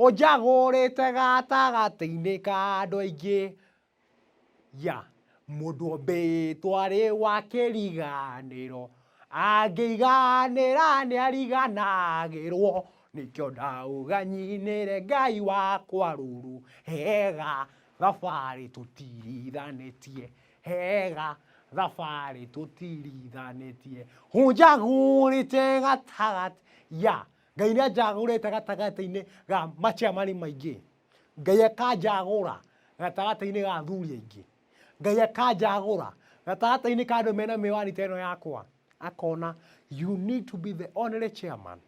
Ojagorete gatagatinĩ ka andũ aingĩ. Mũndũ ombĩtwo wa kĩriganĩro, angĩiganĩra nĩariganagĩrwo. Nĩkĩo ndauga nyinĩre Ngai wakwa rũrũ, hega thabarĩ tũtirithanĩtie, hega thabarĩ tũtirithanĩtie. Hunjagũrĩte gatagatĩ. Ngai nĩanjagũrĩte gatagatĩ-inĩ ga maciamani maingĩ. Ngai akanjagũra gatagatĩ-inĩ ga athuri aingĩ. Ngai akanjagũra gatagatĩ-inĩ ka andũ mena mĩwani ta ĩno yakwa. Akona you need to be the only chairman,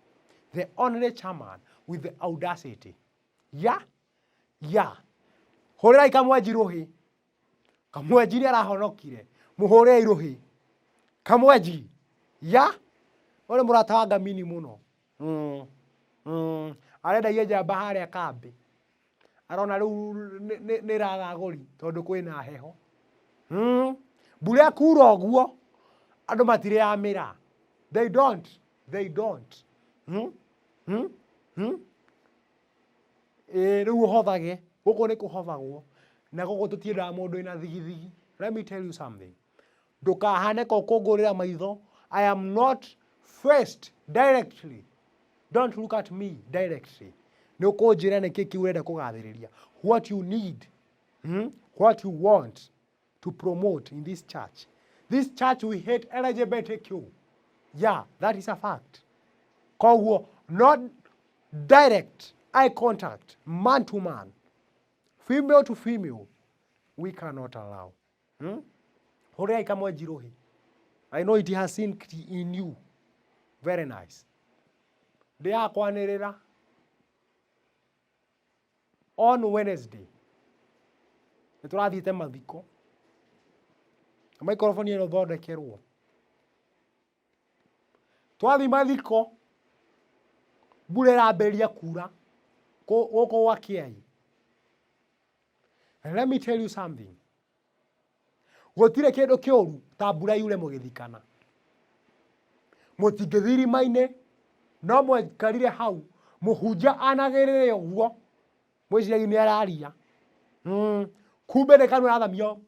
the only chairman with the audacity. Hũrĩrai Kamwenji rũhĩ. Kamwenji nĩarahonokire. Mũhũrĩi rũhĩ. Kamwenji. Ũrĩ mũrata wa Ngamini mũno. Arendagia njamba harĩa kambĩ. Arona rĩu nĩ ragagũri tondũ kwĩna heho. Mbura ĩkura ũguo andũ matirĩamĩra. They don't. Rĩu ũhothage. Gũkũ nĩ kũhothagwo. Na gũkũ tũtiendaga mũndũ ĩna thigithigi. Let me tell you something. Ndũkahane ko kũngũrĩra maitho. I am not faced directly. Don't look at me directly. Nĩ ũkũnjĩra nĩkĩ kĩu ũrenda kũgathĩrĩria. What you need, what you want to promote in this church. This church we hate LGBTQ. That is a fact. Koguo, not direct eye contact, man to man, female to female, we cannot allow. Hũrĩrai Kamwenji rũhĩ. I know it has seen in you. Very nice. Ndĩrakwanĩrĩra on Wednesday. Nĩtũrathiĩte mathiko. Microphone ĩno thondekerwo. Twathi mathiko. Mbura ĩrambĩrĩria kura. Gũkũ gwa Kĩai. And let me tell you something. Gũtirĩ kĩndũ kĩũru ta mbura yure mũgĩthikana. Mũtingĩthiĩ irima-inĩ. No mwekarire hau. Mũhunjia anagĩrĩre ũguo. Mwĩciragia nĩararia. Kumbe nĩ kanua athamio.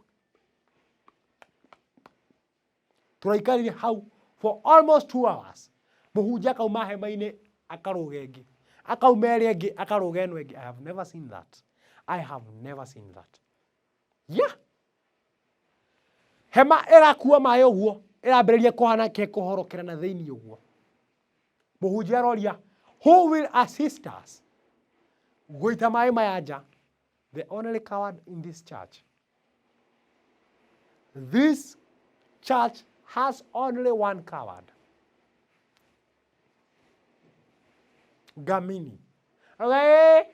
Tũraikarire hau for almost 2 hours. Mũhunjia akauma hema-inĩ akarũga ĩngĩ. Akauma ĩrĩa ĩngĩ akarũga ĩno ĩngĩ. I have never seen that. I have never seen that. Hema ĩrakua maĩ ũguo. Ĩrambĩrĩria kũhana kũhorokera na thĩinĩ ũguo. Mũhunjia aroria, who will assist us? Gũita maĩ maya nja. The only coward in this church. This church has only one coward. Ngamini. Niĩ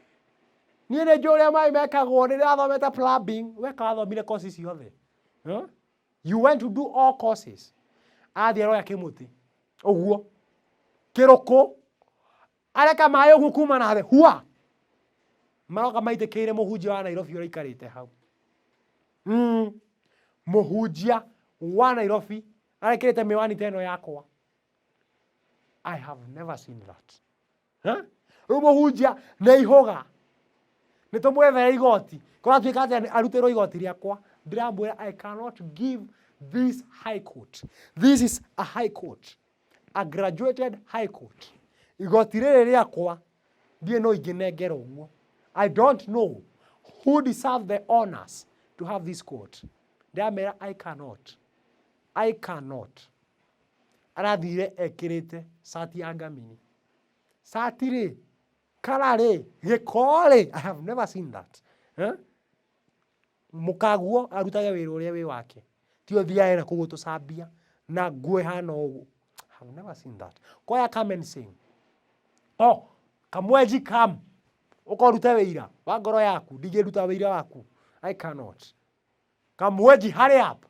nĩ njũĩ ũrĩa maĩ mekagwo nĩndĩrathomete plumbing. Weka wathomire courses ciothe. You went to do all courses. Athiĩ aroya kĩmũtĩ. Ũguo. Kĩrũkũ. Areka maĩ ũguo kuma na thĩ. Hua. Maroka maitĩkĩire mũhunjia wa Nairobi ũrĩa aikarĩte hau. Mũhunjia wa Nairobi arekĩrĩte mĩwani ta ĩno yakwa. I have never seen that. Rĩu mũhunjia nĩ ihũga. Nĩtũmwethere igoti. Kũratuĩka atĩ arutĩrwo igoti rĩakwa. Ndĩramwĩra I cannot give this high court. This is a high court. A graduated high court. Igoti rĩrĩ rĩakwa ndiĩ no ingĩnengera ũguo. I don't know who deserve the honors to have this court. Ndĩramwĩra I cannot. Arathire ekĩrĩte sati ya Ngamini. Sati rĩ, kara rĩ, gĩko rĩ. I have never seen that. Mũkaguo arutage wĩra ũrĩa wĩ wake. Ti ũthiaga na kũguo tũcambia na nguo ĩhana ũguo. I have never seen that. Koya come and sing. Kamwenji come. Ũkorute wĩra wa ngoro yaku. Ndingĩruta wĩra waku. I cannot. Kamwenji hurry up.